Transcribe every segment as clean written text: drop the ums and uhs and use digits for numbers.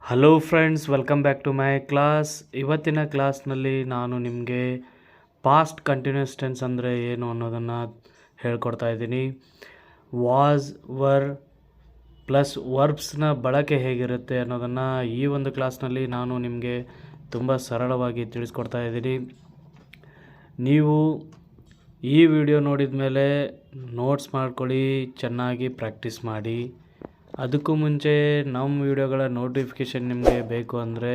Hello friends, welcome back to my class. ಇವತ್ತಿನ ಕ್ಲಾಸ್ನಲ್ಲಿ ನಾನು ನಿಮಗೆ ಪಾಸ್ಟ್ ಕಂಟಿನ್ಯೂಸ್ ಟೆನ್ಸ್ ಅಂದರೆ ಏನು ಅನ್ನೋದನ್ನು ಹೇಳ್ಕೊಡ್ತಾ ಇದ್ದೀನಿ. ವಾಸ್, ವರ್ ಪ್ಲಸ್ ವರ್ಬ್ಸ್ನ ಬಳಕೆ ಹೇಗಿರುತ್ತೆ ಅನ್ನೋದನ್ನು ಈ ಒಂದು ಕ್ಲಾಸ್ನಲ್ಲಿ ನಾನು ನಿಮಗೆ ತುಂಬ ಸರಳವಾಗಿ ತಿಳಿಸ್ಕೊಡ್ತಾ ಇದ್ದೀನಿ. ನೀವು ಈ ವಿಡಿಯೋ ನೋಡಿದ ಮೇಲೆ ನೋಟ್ಸ್ ಮಾಡ್ಕೊಳ್ಳಿ, ಚೆನ್ನಾಗಿ ಪ್ರಾಕ್ಟೀಸ್ ಮಾಡಿ. ಅದಕ್ಕೂ ಮುಂಚೆ ನಮ್ಮ ವಿಡಿಯೋಗಳ ನೋಟಿಫಿಕೇಷನ್ ನಿಮಗೆ ಬೇಕು ಅಂದರೆ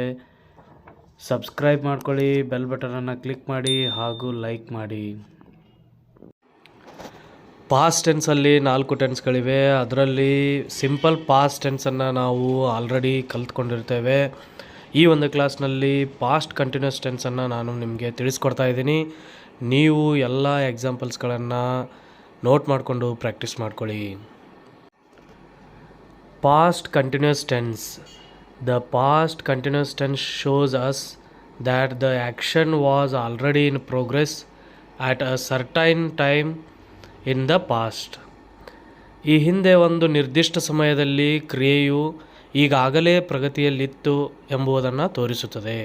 ಸಬ್ಸ್ಕ್ರೈಬ್ ಮಾಡ್ಕೊಳ್ಳಿ, ಬೆಲ್ ಬಟನನ್ನು ಕ್ಲಿಕ್ ಮಾಡಿ ಹಾಗೂ ಲೈಕ್ ಮಾಡಿ. ಪಾಸ್ಟ್ ಟೆನ್ಸಲ್ಲಿ 4 ಟೆನ್ಸ್ಗಳಿವೆ. ಅದರಲ್ಲಿ ಸಿಂಪಲ್ ಪಾಸ್ಟ್ ಟೆನ್ಸನ್ನು ನಾವು ಆಲ್ರೆಡಿ ಕಲ್ತ್ಕೊಂಡಿರ್ತೇವೆ. ಈ ಒಂದು ಕ್ಲಾಸ್ನಲ್ಲಿ ಪಾಸ್ಟ್ ಕಂಟಿನ್ಯೂಸ್ ಟೆನ್ಸನ್ನು ನಾನು ನಿಮಗೆ ತಿಳಿಸ್ಕೊಡ್ತಾ ಇದ್ದೀನಿ. ನೀವು ಎಲ್ಲ ಎಕ್ಸಾಂಪಲ್ಸ್ಗಳನ್ನು ನೋಟ್ ಮಾಡಿಕೊಂಡು ಪ್ರಾಕ್ಟೀಸ್ ಮಾಡ್ಕೊಳ್ಳಿ. Past continuous tense. The past continuous tense shows us that the action was already in progress at a certain time in the past. ಈ ಹಿಂದೆ ಒಂದು ನಿರ್ದಿಷ್ಟ ಸಮಯದಲ್ಲಿ ಕ್ರಿಯೆಯು ಈಗಾಗಲೇ ಪ್ರಗತಿಯಲ್ಲಿತ್ತು ಎಂಬುದನ್ನು ತೋರಿಸುತ್ತದೆ.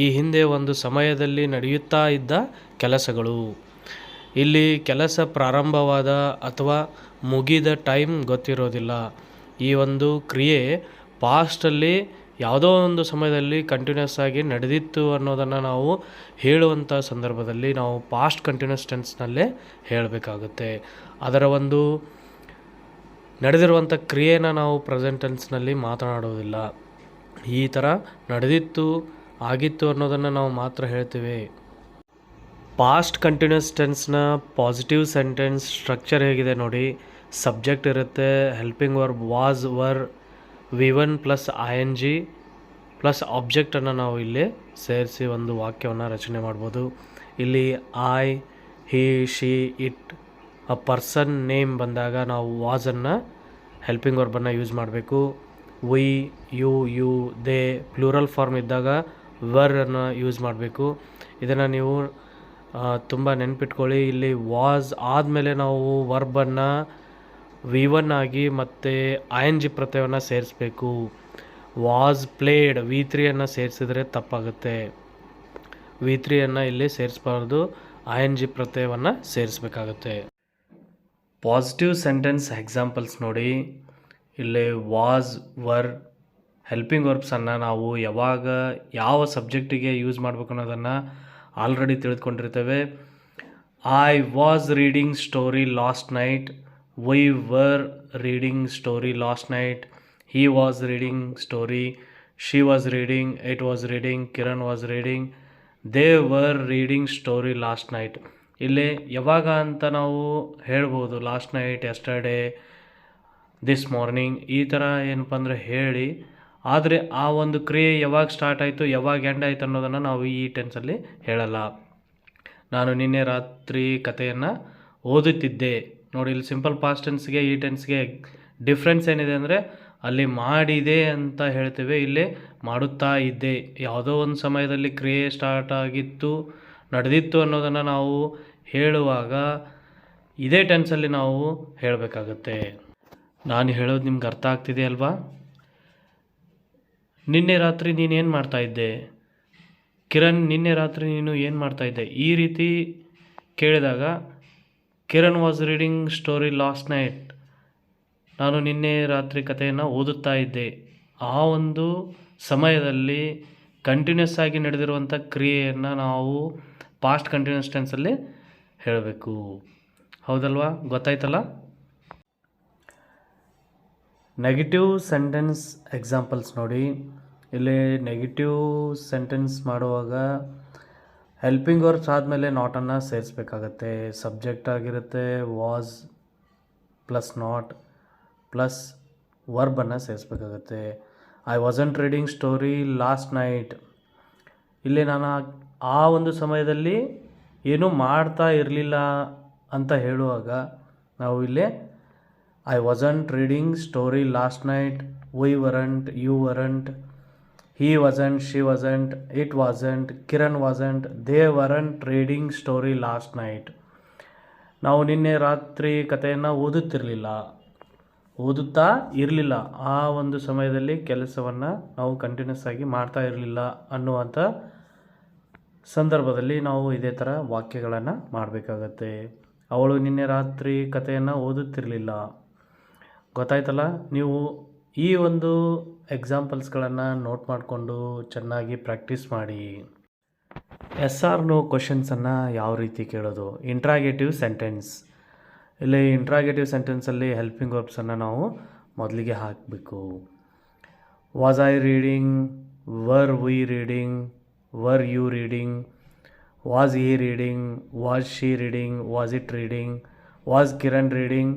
ಈ ಹಿಂದೆ ಒಂದು ಸಮಯದಲ್ಲಿ ನಡೆಯುತ್ತಾ ಇದ್ದ ಕೆಲಸಗಳು. ಇಲ್ಲಿ ಕೆಲಸ ಪ್ರಾರಂಭವಾದ ಅಥವಾ ಮುಗಿದ ಟೈಮ್ ಗೊತ್ತಿರೋದಿಲ್ಲ. ಈ ಒಂದು ಕ್ರಿಯೆ ಪಾಸ್ಟಲ್ಲಿ ಯಾವುದೋ ಒಂದು ಸಮಯದಲ್ಲಿ ಕಂಟಿನ್ಯೂಸ್ ಆಗಿ ನಡೆದಿತ್ತು ಅನ್ನೋದನ್ನು ನಾವು ಹೇಳುವಂಥ ಸಂದರ್ಭದಲ್ಲಿ ನಾವು ಪಾಸ್ಟ್ ಕಂಟಿನ್ಯೂಸ್ ಟೆನ್ಸ್ನಲ್ಲೇ ಹೇಳಬೇಕಾಗುತ್ತೆ. ಅದರ ಒಂದು ನಡೆದಿರುವಂಥ ಕ್ರಿಯೆನ ನಾವು ಪ್ರೆಸೆಂಟ್ ಟೆನ್ಸ್ನಲ್ಲಿ ಮಾತನಾಡೋದಿಲ್ಲ. ಈ ಥರ ನಡೆದಿತ್ತು, ಆಗಿತ್ತು ಅನ್ನೋದನ್ನು ನಾವು ಮಾತ್ರ ಹೇಳ್ತೀವಿ. ಪಾಸ್ಟ್ ಕಂಟಿನ್ಯೂಸ್ ಟೆನ್ಸ್ನ ಪಾಸಿಟಿವ್ ಸೆಂಟೆನ್ಸ್ ಸ್ಟ್ರಕ್ಚರ್ ಹೇಗಿದೆ ನೋಡಿ. ಸಬ್ಜೆಕ್ಟ್ ಇರುತ್ತೆ, helping verb was, were, V1 plus ING plus ಆಬ್ಜೆಕ್ಟನ್ನು ನಾವು ಇಲ್ಲಿ ಸೇರಿಸಿ ಒಂದು ವಾಕ್ಯವನ್ನು ರಚನೆ ಮಾಡ್ಬೋದು. ಇಲ್ಲಿ I, he, she, it, a person name ಬಂದಾಗ ನಾವು ವಾಸನ್ನು ಹೆಲ್ಪಿಂಗ್ ವರ್ಬನ್ನು ಯೂಸ್ ಮಾಡಬೇಕು. We, you, they plural form ಇದ್ದಾಗ ವರನ್ನು ಯೂಸ್ ಮಾಡಬೇಕು. ಇದನ್ನು ನೀವು ತುಂಬ ನೆನ್ಪಿಟ್ಕೊಳ್ಳಿ. ಇಲ್ಲಿ ವಾಸ್ ಆದಮೇಲೆ ನಾವು ವರ್ಬನ್ನು V1 ಆಗಿ ಮತ್ತು ING ಪ್ರತ್ಯಯವನ್ನು ಸೇರಿಸಬೇಕು. ವಾಸ್ ಪ್ಲೇಡ್ V3 ಸೇರಿಸಿದರೆ ತಪ್ಪಾಗುತ್ತೆ. V3 ಇಲ್ಲಿ ಸೇರಿಸಬಾರ್ದು, ING ಪ್ರತ್ಯಯವನ್ನು ಸೇರಿಸಬೇಕಾಗುತ್ತೆ. ಪಾಸಿಟಿವ್ ಸೆಂಟೆನ್ಸ್ ಎಕ್ಸಾಂಪಲ್ಸ್ ನೋಡಿ. ಇಲ್ಲಿ ವಾಸ್, ವರ್, ಹೆಲ್ಪಿಂಗ್ ವರ್ಬ್ಸನ್ನು ನಾವು ಯಾವಾಗ ಯಾವ ಸಬ್ಜೆಕ್ಟಿಗೆ ಯೂಸ್ ಮಾಡಬೇಕು ಅನ್ನೋದನ್ನು ಆಲ್ರೆಡಿ ತಿಳಿದುಕೊಂಡಿರ್ತೇವೆ. I was reading story last night. We were reading story last night. He was reading story. She was reading. It was reading. Kiran was reading. They were reading story last night. ಇಲ್ಲಿ ಯಾವಾಗ ಅಂತ ನಾವು ಹೇಳ್ಬೋದು. Last night, yesterday, this morning, ಈ ಥರ ಏನಪ್ಪ ಅಂದರೆ ಹೇಳಿ. ಆದರೆ ಆ ಒಂದು ಕ್ರಿಯೆ ಯಾವಾಗ ಸ್ಟಾರ್ಟ್ ಆಯಿತು, ಯಾವಾಗ ಎಂಡ್ ಆಯಿತು ಅನ್ನೋದನ್ನು ನಾವು ಈ ಟೆನ್ಸಲ್ಲಿ ಹೇಳಲ್ಲ. ನಾನು ನಿನ್ನೆ ರಾತ್ರಿ ಕಥೆಯನ್ನು ಓದುತ್ತಿದ್ದೆ. ನೋಡಿ, ಇಲ್ಲಿ ಸಿಂಪಲ್ ಪಾಸ್ಟ್ ಟೆನ್ಸ್ಗೆ ಈ ಟೆನ್ಸ್ಗೆ ಡಿಫ್ರೆನ್ಸ್ ಏನಿದೆ ಅಂದರೆ ಅಲ್ಲಿ ಮಾಡಿದೆ ಅಂತ ಹೇಳ್ತೇವೆ, ಇಲ್ಲಿ ಮಾಡುತ್ತಾ ಇದ್ದೆ. ಯಾವುದೋ ಒಂದು ಸಮಯದಲ್ಲಿ ಕ್ರಿಯೆ ಸ್ಟಾರ್ಟ್ ಆಗಿತ್ತು, ನಡೆದಿತ್ತು ಅನ್ನೋದನ್ನು ನಾವು ಹೇಳುವಾಗ ಇದೇ ಟೆನ್ಸಲ್ಲಿ ನಾವು ಹೇಳಬೇಕಾಗತ್ತೆ. ನಾನು ಹೇಳೋದು ನಿಮ್ಗೆ ಅರ್ಥ ಆಗ್ತಿದೆ ಅಲ್ವಾ? ನಿನ್ನೆ ರಾತ್ರಿ ನೀನೇನು ಮಾಡ್ತಾಯಿದ್ದೆ? ಕಿರಣ್, ನಿನ್ನೆ ರಾತ್ರಿ ನೀನು ಏನು ಮಾಡ್ತಾಯಿದ್ದೆ? ಈ ರೀತಿ ಕೇಳಿದಾಗ Kiran was reading story last night. ನಾನು ನಿನ್ನೆ ರಾತ್ರಿ ಕಥೆಯನ್ನು ಓದುತ್ತಾ ಇದ್ದೆ. ಆ ಒಂದು ಸಮಯದಲ್ಲಿ ಕಂಟಿನ್ಯೂಸ್ ಆಗಿ ನಡೆದಿರುವಂಥ ಕ್ರಿಯೆಯನ್ನು ನಾವು ಪಾಸ್ಟ್ ಕಂಟಿನ್ಯೂಸ್ ಟೆನ್ಸಲ್ಲಿ ಹೇಳಬೇಕು. ಹೌದಲ್ವಾ? ಗೊತ್ತಾಯ್ತಲ್ಲ? ನೆಗೆಟಿವ್ ಸೆಂಟೆನ್ಸ್ ಎಕ್ಸಾಂಪಲ್ಸ್ ನೋಡಿ. ಇಲ್ಲಿ ನೆಗೆಟಿವ್ ಸೆಂಟೆನ್ಸ್ ಮಾಡುವಾಗ ಹೆಲ್ಪಿಂಗ್ ವರ್ಬ್ಸ್ ಆದಮೇಲೆ ನಾಟನ್ನು ಸೇರಿಸ್ಬೇಕಾಗತ್ತೆ. ಸಬ್ಜೆಕ್ಟ್ ಆಗಿರುತ್ತೆ ವಾಸ್ ಪ್ಲಸ್ ನಾಟ್ ಪ್ಲಸ್ ವರ್ಬನ್ನು ಸೇರಿಸ್ಬೇಕಾಗತ್ತೆ. I wasn't reading story last night. ಇಲ್ಲಿ ನಾನು ಆ ಒಂದು ಸಮಯದಲ್ಲಿ ಏನೂ ಮಾಡ್ತಾ ಇರಲಿಲ್ಲ ಅಂತ ಹೇಳುವಾಗ ನಾವು ಇಲ್ಲಿ I wasn't reading story last night. We weren't, you weren't, he wasn't, she wasn't, it wasn't, Kiran wasn't, they weren't reading story last night. ನಾವು ನಿನ್ನೆ ರಾತ್ರಿ ಕಥೆಯನ್ನು ಓದುತ್ತಿರಲಿಲ್ಲ. ಓದುತ್ತಾ ಇರಲಿಲ್ಲ, ಆ ಒಂದು ಸಮಯದಲ್ಲಿ ಕೆಲಸವನ್ನು ನಾವು ಕಂಟಿನ್ಯೂಸ್ ಆಗಿ ಮಾಡ್ತಾ ಇರಲಿಲ್ಲ ಅನ್ನುವಂಥ ಸಂದರ್ಭದಲ್ಲಿ ನಾವು ಇದೇ ಥರ ವಾಕ್ಯಗಳನ್ನು ಮಾಡಬೇಕಾಗತ್ತೆ. ಅವಳು ನಿನ್ನೆ ರಾತ್ರಿ ಕಥೆಯನ್ನು ಓದುತ್ತಿರಲಿಲ್ಲ. ಗೊತ್ತಾಯ್ತಲ್ಲ? ನೀವು ಈ ಒಂದು ಎಕ್ಸಾಂಪಲ್ಸ್ಗಳನ್ನು ನೋಟ್ ಮಾಡಿಕೊಂಡು ಚೆನ್ನಾಗಿ ಪ್ರಾಕ್ಟೀಸ್ ಮಾಡಿ. ಎಸ್ ಆರ್ ನೋ ಕ್ವಶನ್ಸನ್ನು ಯಾವ ರೀತಿ ಕೇಳೋದು? Interrogative sentence. ಇಲ್ಲಿ ಇಂಟ್ರಾಗೇಟಿವ್ ಸೆಂಟೆನ್ಸಲ್ಲಿ ಹೆಲ್ಪಿಂಗ್ ವರ್ಬ್ಸನ್ನು ನಾವು ಮೊದಲಿಗೆ ಹಾಕಬೇಕು. Was I reading, were we reading, were you reading, was he reading, was she reading, was it reading, was Kiran reading,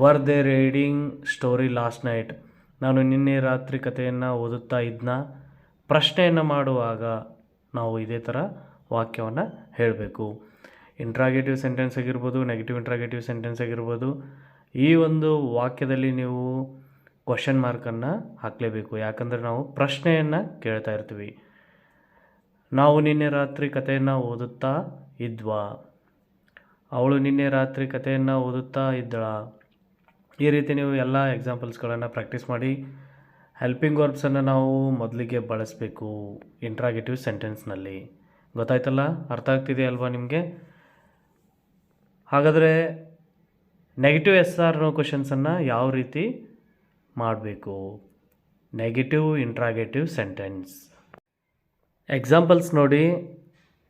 were they reading story last night. ನಾನು ನಿನ್ನೆ ರಾತ್ರಿ ಕಥೆಯನ್ನು ಓದುತ್ತಾ ಇದ್ನ. ಪ್ರಶ್ನೆಯನ್ನು ಮಾಡುವಾಗ ನಾವು ಇದೇ ಥರ ವಾಕ್ಯವನ್ನು ಹೇಳಬೇಕು. ಇಂಟ್ರಾಗೇಟಿವ್ ಸೆಂಟೆನ್ಸ್ ಆಗಿರ್ಬೋದು, ನೆಗೆಟಿವ್ ಇಂಟ್ರಾಗೇಟಿವ್ ಸೆಂಟೆನ್ಸ್ ಆಗಿರ್ಬೋದು, ಈ ಒಂದು ವಾಕ್ಯದಲ್ಲಿ ನೀವು ಕ್ವಶನ್ ಮಾರ್ಕನ್ನು ಹಾಕಲೇಬೇಕು. ಯಾಕಂದರೆ ನಾವು ಪ್ರಶ್ನೆಯನ್ನು ಕೇಳ್ತಾ ಇರ್ತೀವಿ. ನಾವು ನಿನ್ನೆ ರಾತ್ರಿ ಕಥೆಯನ್ನು ಓದುತ್ತಾ ಇದ್ವಾ, ಅವಳು ನಿನ್ನೆ ರಾತ್ರಿ ಕಥೆಯನ್ನು ಓದುತ್ತಾ ಇದ್ದಳ. ಈ ರೀತಿ ನೀವು ಎಲ್ಲ ಎಕ್ಸಾಂಪಲ್ಸ್ಗಳನ್ನು ಪ್ರಾಕ್ಟೀಸ್ ಮಾಡಿ. ಹೆಲ್ಪಿಂಗ್ ವರ್ಬ್ಸನ್ನು ನಾವು ಮೊದಲಿಗೆ ಬಳಸಬೇಕು ಇಂಟ್ರಾಗೇಟಿವ್ ಸೆಂಟೆನ್ಸ್ನಲ್ಲಿ. ಗೊತ್ತಾಯ್ತಲ್ಲ? ಅರ್ಥ ಆಗ್ತಿದೆಯಲ್ವಾ ನಿಮಗೆ? ಹಾಗಾದರೆ ನೆಗೆಟಿವ್ ಎಸ್ ಆರ್ ನೋ ಕ್ವಶನ್ಸನ್ನು ಯಾವ ರೀತಿ ಮಾಡಬೇಕು? ನೆಗೆಟಿವ್ ಇಂಟ್ರಾಗೇಟಿವ್ ಸೆಂಟೆನ್ಸ್ ಎಕ್ಸಾಂಪಲ್ಸ್ ನೋಡಿ.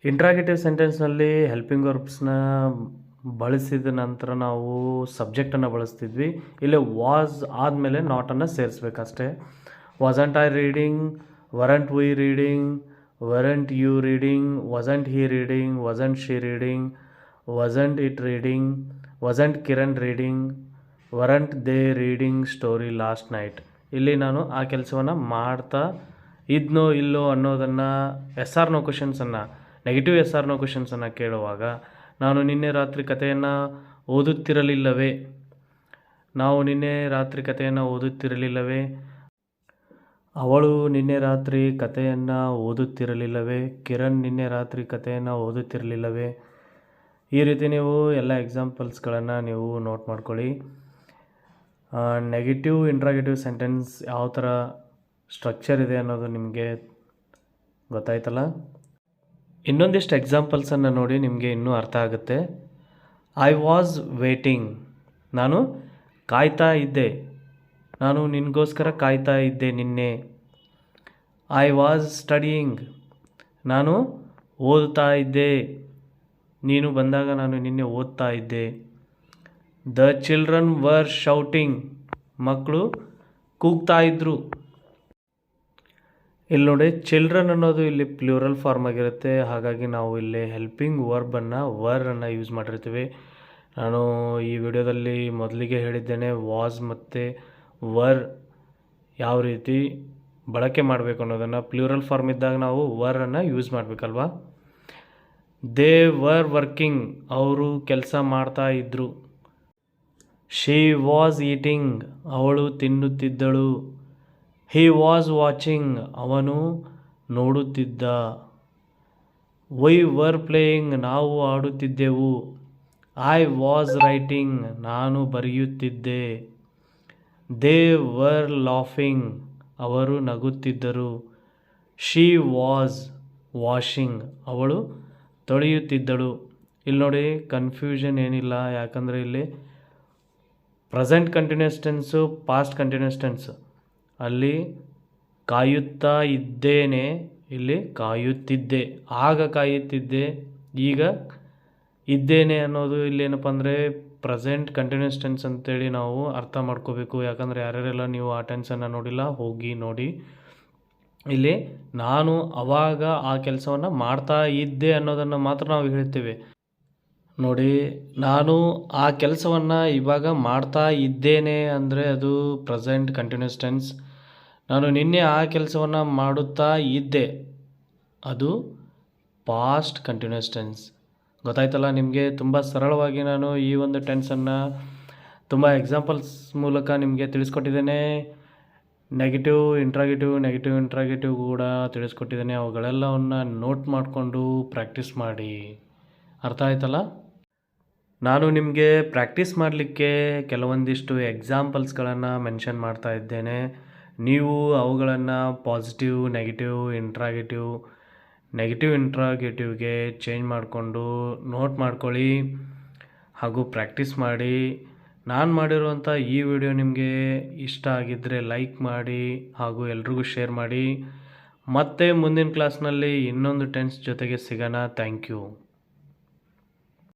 ಇಂಟ್ರಾಗೇಟಿವ್ ಸೆಂಟೆನ್ಸ್ನಲ್ಲಿ ಹೆಲ್ಪಿಂಗ್ ವರ್ಬ್ಸ್ನ ಬಳಸಿದ ನಂತರ ನಾವು ಸಬ್ಜೆಕ್ಟನ್ನು ಬಳಸ್ತಿದ್ವಿ. ಇಲ್ಲಿ ವಾಸ್ ಆದಮೇಲೆ ನಾಟನ್ನು ಸೇರಿಸ್ಬೇಕಷ್ಟೇ. Wasn't I reading, weren't we reading, weren't you reading, wasn't he reading, wasn't she reading, wasn't it reading, wasn't Kiran reading, weren't they reading story last night. ಇಲ್ಲಿ ನಾನು ಆ ಕೆಲಸವನ್ನು ಮಾಡ್ತಾ ಇದ್ನೋ ಇಲ್ಲೋ ಅನ್ನೋದನ್ನು yes or no ಕ್ವಶನ್ಸನ್ನು, negative yes or no ಕ್ವಶನ್ಸನ್ನು ಕೇಳುವಾಗ ನಾನು ನಿನ್ನೆ ರಾತ್ರಿ ಕಥೆಯನ್ನು ಓದುತ್ತಿರಲಿಲ್ಲವೇ, ನಾವು ನಿನ್ನೆ ರಾತ್ರಿ ಕಥೆಯನ್ನು ಓದುತ್ತಿರಲಿಲ್ಲವೇ, ಅವಳು ನಿನ್ನೆ ರಾತ್ರಿ ಕಥೆಯನ್ನು ಓದುತ್ತಿರಲಿಲ್ಲವೇ, ಕಿರಣ್ ನಿನ್ನೆ ರಾತ್ರಿ ಕಥೆಯನ್ನು ಓದುತ್ತಿರಲಿಲ್ಲವೇ. ಈ ರೀತಿ ನೀವು ಎಲ್ಲ ಎಕ್ಸಾಂಪಲ್ಸ್ಗಳನ್ನು ನೀವು ನೋಟ್ ಮಾಡ್ಕೊಳ್ಳಿ. ನೆಗೆಟಿವ್ ಇಂಟ್ರಾಗೇಟಿವ್ ಸೆಂಟೆನ್ಸ್ ಯಾವ ಥರ ಸ್ಟ್ರಕ್ಚರ್ ಇದೆ ಅನ್ನೋದು ನಿಮಗೆ ಗೊತ್ತಾಯ್ತಲ್ಲ? ಇನ್ನೊಂದಿಷ್ಟು ಎಕ್ಸಾಂಪಲ್ಸನ್ನು ನೋಡಿ, ನಿಮಗೆ ಇನ್ನೂ ಅರ್ಥ ಆಗುತ್ತೆ. ಐ ವಾಸ್ ವೇಟಿಂಗ್, ನಾನು ಕಾಯ್ತಾ ಇದ್ದೆ, ನಾನು ನಿನಗೋಸ್ಕರ ಕಾಯ್ತಾ ಇದ್ದೆ ನಿನ್ನೆ. ಐ ವಾಸ್ ಸ್ಟಡಿಯಿಂಗ್, ನಾನು ಓದ್ತಾ ಇದ್ದೆ, ನೀನು ಬಂದಾಗ ನಾನು ನಿನ್ನೆ ಓದ್ತಾ ಇದ್ದೆ. ದ ಚಿಲ್ಡ್ರನ್ ವರ್ ಶೌಟಿಂಗ್, ಮಕ್ಕಳು ಕೂಗ್ತಾ ಇದ್ದರು. ಇಲ್ಲಿ ನೋಡಿ, ಚಿಲ್ಡ್ರನ್ ಅನ್ನೋದು ಇಲ್ಲಿ ಪ್ಲೂರಲ್ ಫಾರ್ಮ್ ಆಗಿರುತ್ತೆ. ಹಾಗಾಗಿ ನಾವು ಇಲ್ಲಿ ಹೆಲ್ಪಿಂಗ್ ವರ್ಬನ್ನು ವರನ್ನು ಯೂಸ್ ಮಾಡಿರ್ತೀವಿ. ನಾನು ಈ ವಿಡಿಯೋದಲ್ಲಿ ಮೊದಲಿಗೆ ಹೇಳಿದ್ದೇನೆ ವಾಸ್ ಮತ್ತು ವರ್ ಯಾವ ರೀತಿ ಬಳಕೆ ಮಾಡಬೇಕು ಅನ್ನೋದನ್ನು. ಪ್ಲೂರಲ್ ಫಾರ್ಮ್ ಇದ್ದಾಗ ನಾವು ವರನ್ನು ಯೂಸ್ ಮಾಡಬೇಕಲ್ವಾ. ದೇ ವರ್ ವರ್ಕಿಂಗ್, ಅವರು ಕೆಲಸ ಮಾಡ್ತಾ ಇದ್ದರು. ಶಿ ವಾಸ್ ಈಟಿಂಗ್, ಅವಳು ತಿನ್ನುತ್ತಿದ್ದಳು. ಹಿ ವಾಸ್ ವಾಚಿಂಗ್, ಅವನು ನೋಡುತ್ತಿದ್ದ. ವೈ ವರ್ ಪ್ಲೇಯಿಂಗ್, ನಾವು ಆಡುತ್ತಿದ್ದೆವು. ಐ ವಾಸ್ ರೈಟಿಂಗ್, ನಾನು ಬರೆಯುತ್ತಿದ್ದೆ. ದೇ ವರ್ ಲಾಫಿಂಗ್, ಅವರು ನಗುತ್ತಿದ್ದರು. ಶಿ ವಾಸ್ ವಾಷಿಂಗ್, ಅವಳು ತೊಳೆಯುತ್ತಿದ್ದಳು. ಇಲ್ಲಿ ನೋಡಿ, ಕನ್ಫ್ಯೂಷನ್ ಏನಿಲ್ಲ, ಯಾಕಂದರೆ ಇಲ್ಲಿ present continuous tense, past continuous tense. ಅಲ್ಲಿ ಕಾಯುತ್ತಾ ಇದ್ದೇನೆ, ಇಲ್ಲಿ ಕಾಯುತ್ತಿದ್ದೆ. ಆಗ ಕಾಯುತ್ತಿದ್ದೆ, ಈಗ ಇದ್ದೇನೆ ಅನ್ನೋದು ಇಲ್ಲೇನಪ್ಪ ಅಂದರೆ ಪ್ರೆಸೆಂಟ್ ಕಂಟಿನ್ಯೂಸ್ ಟೆನ್ಸ್ ಅಂತೇಳಿ ನಾವು ಅರ್ಥ ಮಾಡ್ಕೋಬೇಕು. ಯಾಕಂದರೆ ಯಾರ್ಯಾರೆಲ್ಲ ನೀವು ಆ ಟೆನ್ಸನ್ನು ನೋಡಿಲ್ಲ, ಹೋಗಿ ನೋಡಿ. ಇಲ್ಲಿ ನಾನು ಅವಾಗ ಆ ಕೆಲಸವನ್ನು ಮಾಡ್ತಾ ಇದ್ದೆ ಅನ್ನೋದನ್ನು ಮಾತ್ರ ನಾವು ಹೇಳ್ತೇವೆ. ನೋಡಿ, ನಾನು ಆ ಕೆಲಸವನ್ನು ಇವಾಗ ಮಾಡ್ತಾ ಇದ್ದೇನೆ ಅಂದರೆ ಅದು ಪ್ರೆಸೆಂಟ್ ಕಂಟಿನ್ಯೂಸ್ ಟೆನ್ಸ್. ನಾನು ನಿನ್ನೆ ಆ ಕೆಲಸವನ್ನು ಮಾಡುತ್ತಾ ಇದ್ದೆ, ಅದು ಪಾಸ್ಟ್ ಕಂಟಿನ್ಯೂಸ್ ಟೆನ್ಸ್. ಗೊತ್ತಾಯ್ತಲ್ಲ ನಿಮಗೆ? ತುಂಬ ಸರಳವಾಗಿ ನಾನು ಈ ಒಂದು ಟೆನ್ಸನ್ನು ತುಂಬ ಎಕ್ಸಾಂಪಲ್ಸ್ ಮೂಲಕ ನಿಮಗೆ ತಿಳಿಸ್ಕೊಟ್ಟಿದ್ದೇನೆ. ನೆಗೆಟಿವ್ ಇಂಟ್ರಾಗೇಟಿವ್ ಕೂಡ ತಿಳಿಸ್ಕೊಟ್ಟಿದ್ದೇನೆ. ಅವುಗಳೆಲ್ಲವನ್ನು ನೋಟ್ ಮಾಡಿಕೊಂಡು ಪ್ರಾಕ್ಟೀಸ್ ಮಾಡಿ. ಅರ್ಥ ಆಯ್ತಲ್ಲ? ನಾನು ನಿಮಗೆ ಪ್ರಾಕ್ಟೀಸ್ ಮಾಡಲಿಕ್ಕೆ ಕೆಲವೊಂದಿಷ್ಟು ಎಕ್ಸಾಂಪಲ್ಸ್ಗಳನ್ನು ಮೆನ್ಷನ್ ಮಾಡ್ತಾ ಇದ್ದೇನೆ. ನೀವು ಅವುಗಳನ್ನು ಪಾಸಿಟಿವ್, ನೆಗೆಟಿವ್ ಇಂಟ್ರಾಗೇಟಿವ್ಗೆ ಚೇಂಜ್ ಮಾಡಿಕೊಂಡು ನೋಟ್ ಮಾಡ್ಕೊಳ್ಳಿ ಹಾಗೂ ಪ್ರಾಕ್ಟೀಸ್ ಮಾಡಿ. ನಾನು ಮಾಡಿರುವಂಥ ಈ ವಿಡಿಯೋ ನಿಮಗೆ ಇಷ್ಟ ಆಗಿದ್ದರೆ ಲೈಕ್ ಮಾಡಿ ಹಾಗೂ ಎಲ್ರಿಗೂ ಶೇರ್ ಮಾಡಿ. ಮತ್ತೆ ಮುಂದಿನ ಕ್ಲಾಸ್ನಲ್ಲಿ ಇನ್ನೊಂದು ಟೆನ್ಸ್ ಜೊತೆಗೆ ಸಿಗೋಣ. Thank you.